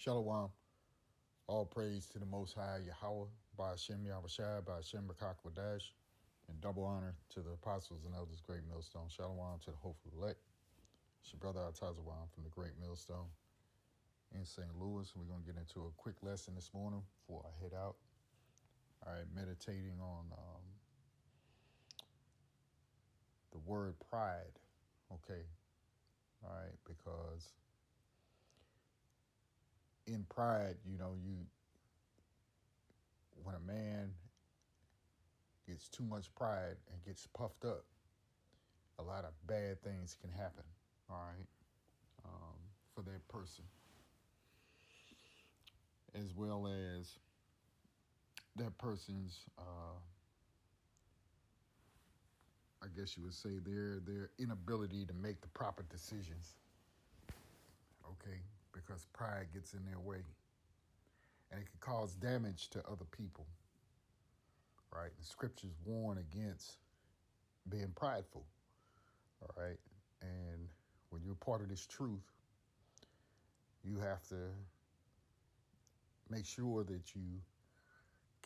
Shalom. All praise to the Most High Yahweh, by Hashem Yahushai, by Hashem Wadash, and double honor to the apostles and elders, Great Millstone. Shalom to the hopeful elect. It's your brother Atazawan from the Great Millstone in St. Louis. We're going to get into a quick lesson this morning before I head out. All right, meditating on the word pride. Okay. All right, because in pride, when a man gets too much pride and gets puffed up, a lot of bad things can happen, all right, for that person, as well as that person's, I guess you would say, their inability to make the proper decisions, okay, because pride gets in their way, and it can cause damage to other people, right? The scriptures warn against being prideful, all right? And when you're part of this truth, you have to make sure that you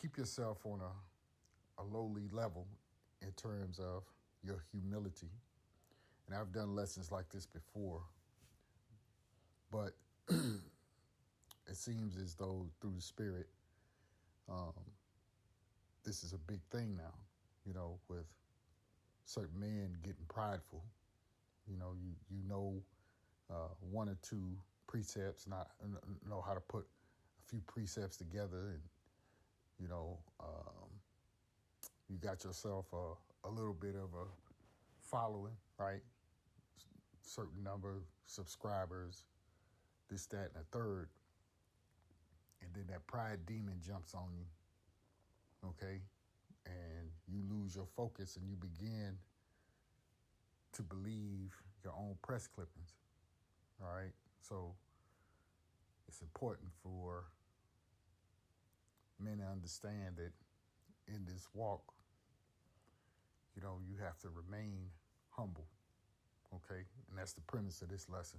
keep yourself on a lowly level in terms of your humility. And I've done lessons like this before, but it seems as though through the Spirit, this is a big thing now, with certain men getting prideful. One or two precepts, not know how to put a few precepts together, and you got yourself a little bit of a following, right? Certain number of subscribers, this, that, and a third, and then that pride demon jumps on you, okay? And you lose your focus and you begin to believe your own press clippings, all right? So it's important for men to understand that in this walk, you have to remain humble, okay? And that's the premise of this lesson.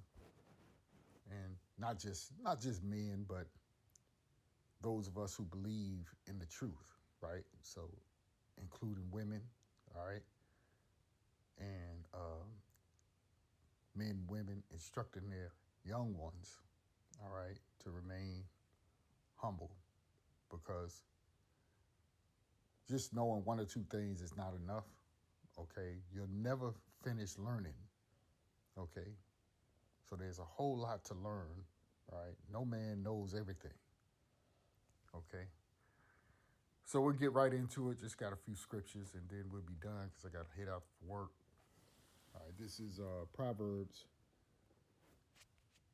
And not just men, but those of us who believe in the truth, right? So including women, all right? And men, women instructing their young ones, all right, to remain humble, because just knowing one or two things is not enough, okay? You'll never finish learning, okay? So there's a whole lot to learn, right? No man knows everything, okay? So we'll get right into it. Just got a few scriptures and then we'll be done because I got to head out for work. All right, this is Proverbs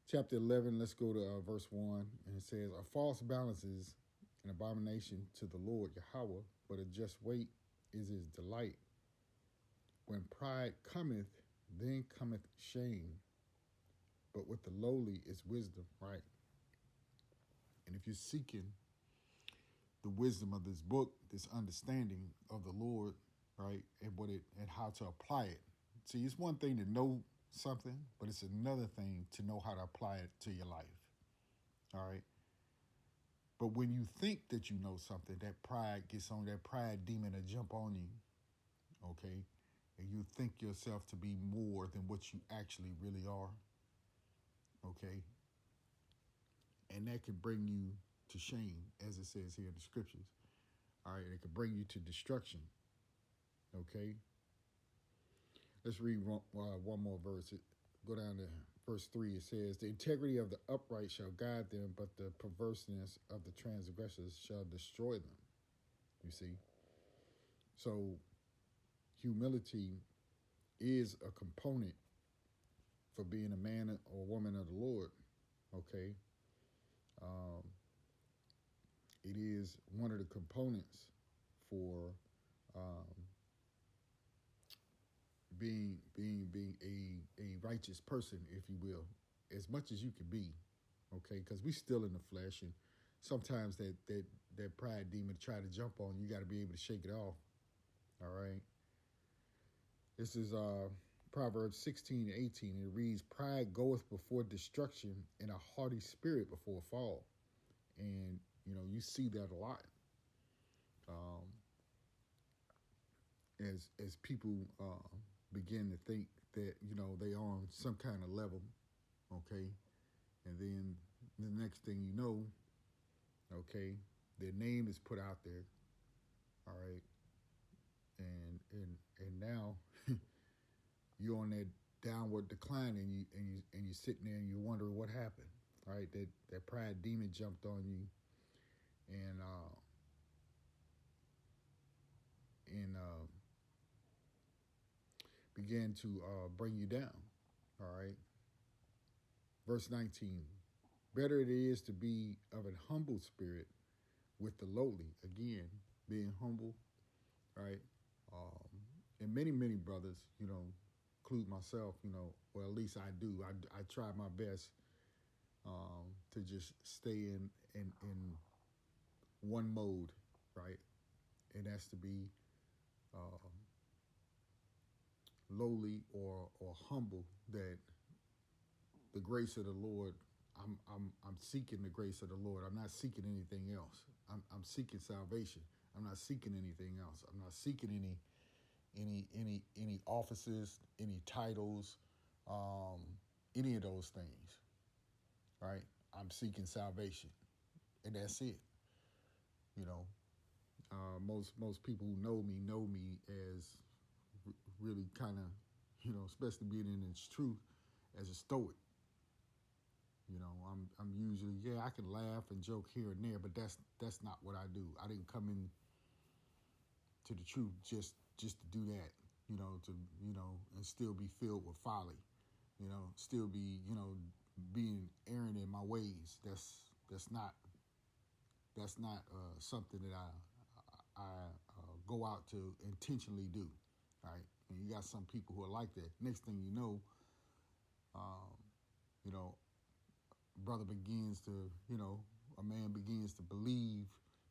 chapter 11. Let's go to verse 1. And it says, "A false balance is an abomination to the Lord Yahweh, but a just weight is his delight. When pride cometh, then cometh shame, but with the lowly is wisdom," right? And if you're seeking the wisdom of this book, this understanding of the Lord, right, and how to apply it. See, it's one thing to know something, but it's another thing to know how to apply it to your life. All right. But when you think that you know something, that pride gets on, that pride demon to jump on you, okay? And you think yourself to be more than what you actually really are, okay? And that can bring you to shame, as it says here in the scriptures. All right, it can bring you to destruction, okay? Let's read one more verse. Go down to verse 3. It says, "The integrity of the upright shall guide them, but the perverseness of the transgressors shall destroy them." You see? So humility is a component for being a man or woman of the Lord, okay? It is one of the components for being a righteous person, if you will, as much as you can be, okay? Because we still in the flesh, and sometimes that pride demon try to jump on you. You got to be able to shake it off, all right? This is Proverbs 16:18. It reads, "Pride goeth before destruction, and a haughty spirit before a fall." And you see that a lot um, as people begin to think that they on some kind of level, okay, and then the next thing you know, okay, their name is put out there, all right, and now you're on that downward decline, and you're sitting there and you're wondering what happened, right? That pride demon jumped on you, and began to bring you down, all right. Verse 19. Better it is to be of an humble spirit with the lowly. Again, being humble, right? Um, and many brothers, include myself, or at least I do. I try my best to just stay in one mode, right? And that's to be um, lowly or humble. That the grace of the Lord. I'm seeking the grace of the Lord. I'm not seeking anything else. I'm seeking salvation. I'm not seeking anything else. I'm not seeking any offices, any titles, um, any of those things. Right? I'm seeking salvation, and that's it. You know, most people who know me as really kind of, especially being in its truth, as a stoic. I'm usually, I can laugh and joke here and there, but that's not what I do. I didn't come in to the truth just to do that, to and still be filled with folly, still be being errant in my ways. That's not something that I go out to intentionally do, right? And you got some people who are like that. Next thing you know, um, you know, brother begins to, a man begins to believe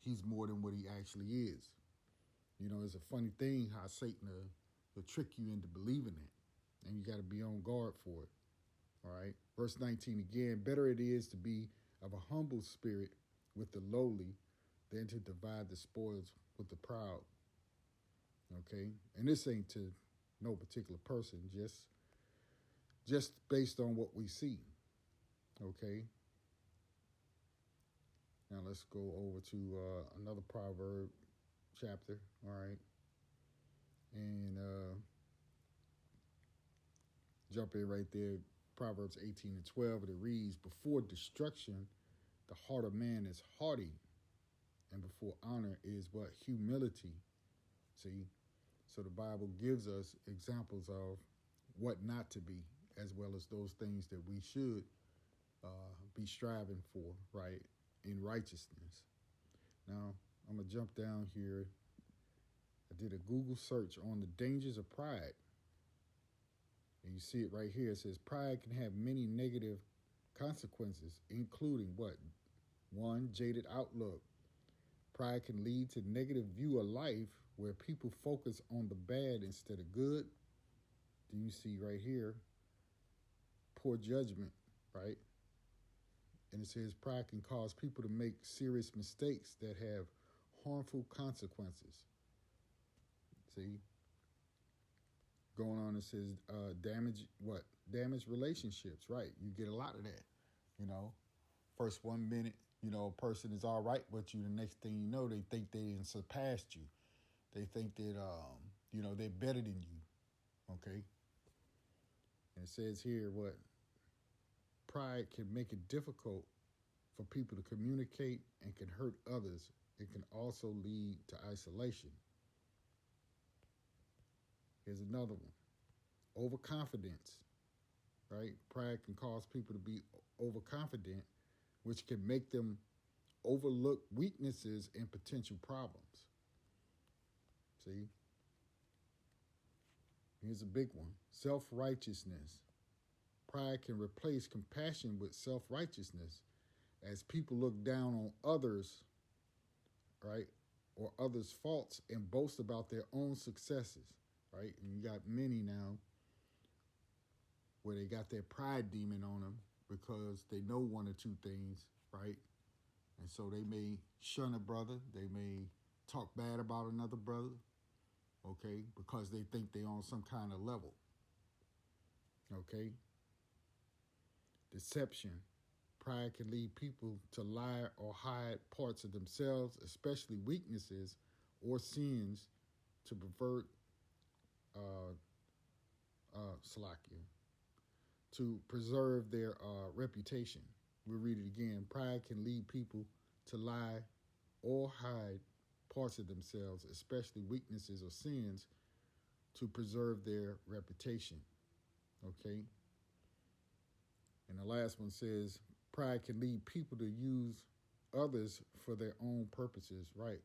he's more than what he actually is. It's a funny thing how Satan will trick you into believing it, and you got to be on guard for it. All right. Verse 19 again, better it is to be of a humble spirit with the lowly than to divide the spoils with the proud. Okay. And this ain't to no particular person, just based on what we see. Okay. Now let's go over to another proverb chapter. All right. And jump in right there. Proverbs 18:12. It reads, before destruction, the heart of man is haughty, and before honor is what? Humility. See? So the Bible gives us examples of what not to be, as well as those things that we should be striving for, right, in righteousness. Now, I'm going to jump down here. I did a Google search on the dangers of pride. And you see it right here. It says pride can have many negative consequences, including what? One, jaded outlook. Pride can lead to negative view of life where people focus on the bad instead of good. Then you see right here, poor judgment, right? And it says pride can cause people to make serious mistakes that have harmful consequences. See? Going on, it says damage relationships, right? You get a lot of that. First 1 minute, a person is all right with you. The next thing you know, they think they done surpassed you. They think that they're better than you. Okay. And it says here what pride can make it difficult for people to communicate and can hurt others. It can also lead to isolation. Here's another one. Overconfidence, right? Pride can cause people to be overconfident, which can make them overlook weaknesses and potential problems. See? Here's a big one. Self-righteousness. Pride can replace compassion with self-righteousness as people look down on others, right, or others' faults and boast about their own successes, right? And you got many now where they got their pride demon on them because they know one or two things, right? And so they may shun a brother, they may talk bad about another brother, okay, because they think they're on some kind of level, okay? Deception. Pride can lead people to lie or hide parts of themselves, especially weaknesses or sins, to pervert Salakia, to preserve their reputation. We'll read it again. Pride can lead people to lie or hide parts of themselves, especially weaknesses or sins, to preserve their reputation. Okay? And the last one says, pride can lead people to use others for their own purposes, right?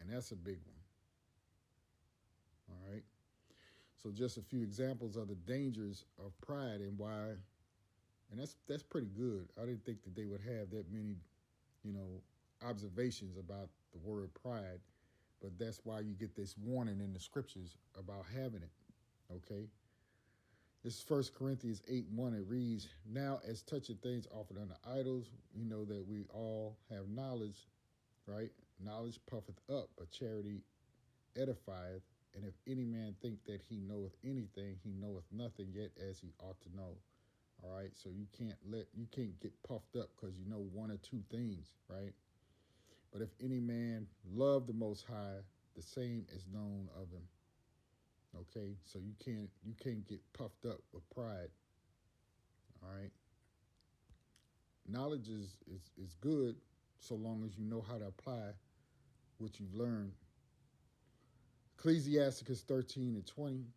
And that's a big one. All right? So just a few examples of the dangers of pride and why, and that's pretty good. I didn't think that they would have that many, observations about the word pride, but that's why you get this warning in the scriptures about having it. Okay. This is 1 Corinthians 8:1. It reads, now as touching things offered unto idols, we know that we all have knowledge, right? Knowledge puffeth up, but charity edifieth. And if any man think that he knoweth anything, he knoweth nothing yet as he ought to know. All right. So you can't get puffed up because you know one or two things, right? But if any man love the Most High, the same is known of him. Okay, so you can't get puffed up with pride. All right. Knowledge is good so long as you know how to apply what you've learned. Ecclesiasticus 13:20.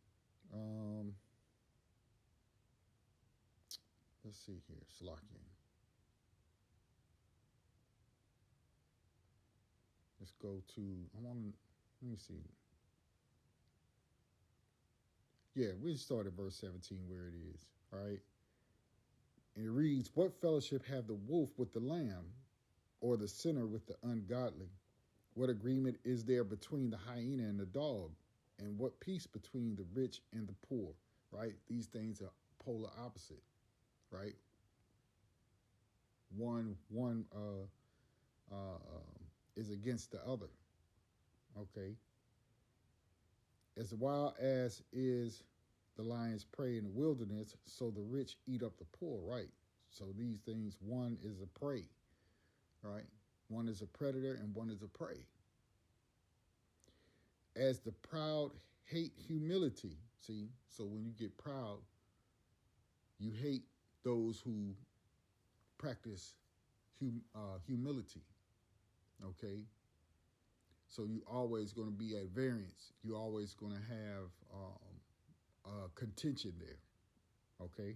Let's see here. Salakia. Let's go to, let me see. Yeah, we start at verse 17 where it is. All right. And it reads, what fellowship have the wolf with the lamb, or the sinner with the ungodly? What agreement is there between the hyena and the dog? And what peace between the rich and the poor? Right? These things are polar opposite, right? One is against the other. Okay. As wild as is the lion's prey in the wilderness, so the rich eat up the poor, right? So these things, one is a prey, right? One is a predator and one is a prey. As the proud hate humility, see? So when you get proud, you hate those who practice humility, okay? So you're always going to be at variance. You're always going to have contention there, okay?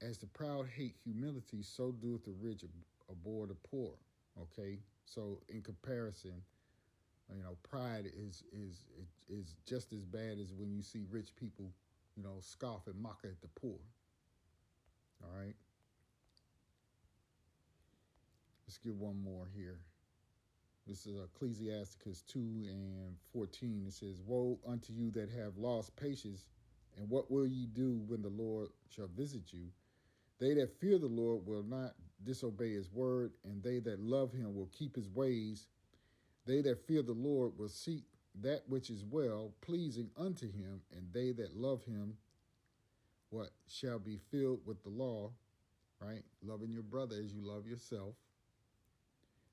As the proud hate humility, so doeth the rich abhor the poor, okay? So in comparison, pride is just as bad as when you see rich people, scoff and mock at the poor. All right. Let's get one more here. This is Ecclesiasticus 2:14. It says, woe unto you that have lost patience, and what will ye do when the Lord shall visit you? They that fear the Lord will not disobey his word, and they that love him will keep his ways. They that fear the Lord will seek that which is well, pleasing unto him, and they that love him, what shall be filled with the law, right? Loving your brother as you love yourself.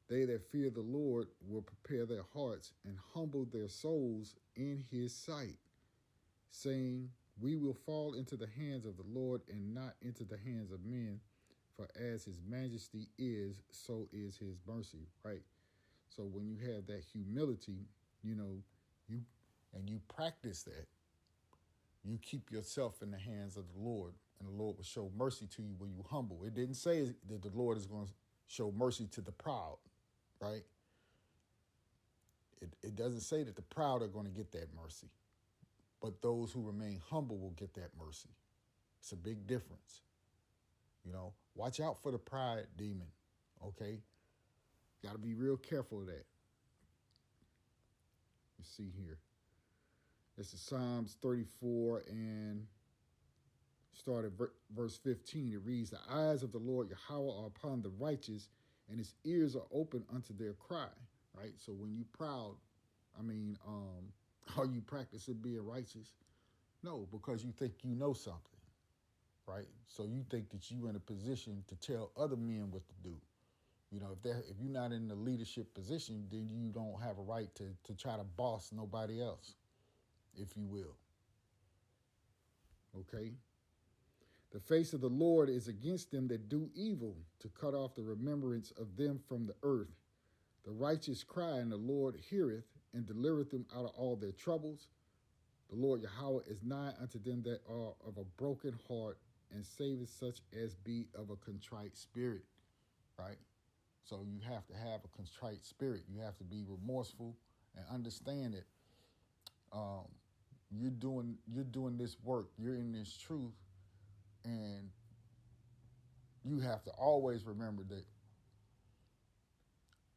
They that fear the Lord will prepare their hearts and humble their souls in his sight, saying, we will fall into the hands of the Lord and not into the hands of men, for as his majesty is, so is his mercy, right? So when you have that humility, you practice that, you keep yourself in the hands of the Lord, and the Lord will show mercy to you when you humble. It didn't say that the Lord is going to show mercy to the proud, right? It doesn't say that the proud are going to get that mercy, but those who remain humble will get that mercy. It's a big difference. Watch out for the pride demon, okay? Got to be real careful of that. Let's see here. This is Psalms 34:9. start at verse 15. It reads, the eyes of the Lord Yahweh are upon the righteous, and his ears are open unto their cry. Right? So when you proud, are you practicing being righteous? No, because you think you know something. Right? So you think that you're in a position to tell other men what to do. You know, if you're not in the leadership position, then you don't have a right to try to boss nobody else, if you will. Okay? The face of the Lord is against them that do evil, to cut off the remembrance of them from the earth. The righteous cry, and the Lord heareth, and delivereth them out of all their troubles. The Lord Yahweh is nigh unto them that are of a broken heart, and saveth such as be of a contrite spirit. Right? So you have to have a contrite spirit. You have to be remorseful and understand that you're doing this work. You're in this truth, and you have to always remember that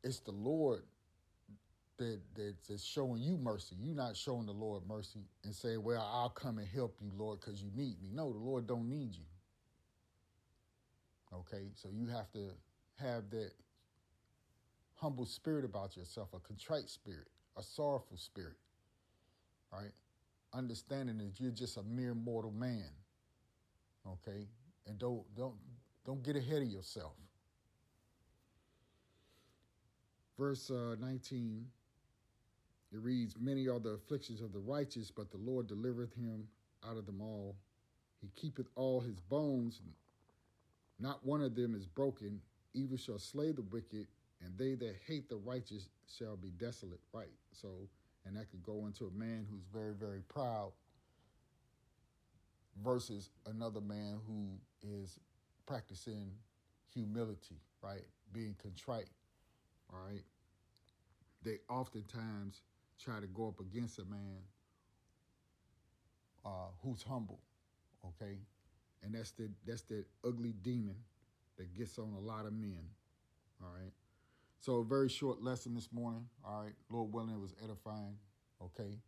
it's the Lord that's showing you mercy. You're not showing the Lord mercy and say, well, I'll come and help you, Lord, because you need me. No, the Lord don't need you. Okay, so you have to have that humble spirit about yourself, a contrite spirit, a sorrowful spirit, right? Understanding that you're just a mere mortal man, okay? And don't get ahead of yourself. Verse 19, it reads, many are the afflictions of the righteous, but the Lord delivereth him out of them all. He keepeth all his bones, not one of them is broken. Evil shall slay the wicked, and they that hate the righteous shall be desolate. Right. So, and that could go into a man who's very, very proud versus another man who is practicing humility, right? Being contrite, all right? They oftentimes try to go up against a man who's humble, okay? And that's that ugly demon that gets on a lot of men, all right? So a very short lesson this morning, all right? Lord willing, it was edifying, okay?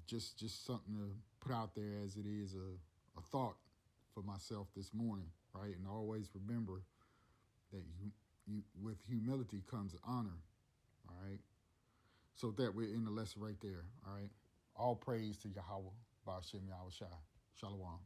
Just something to put out there as it is a thought for myself this morning, right? And always remember that you with humility comes honor, all right? So that we're in the lesson right there, all right? All praise to Yahweh, Ba'ashem Yahweh Shai. Shalom.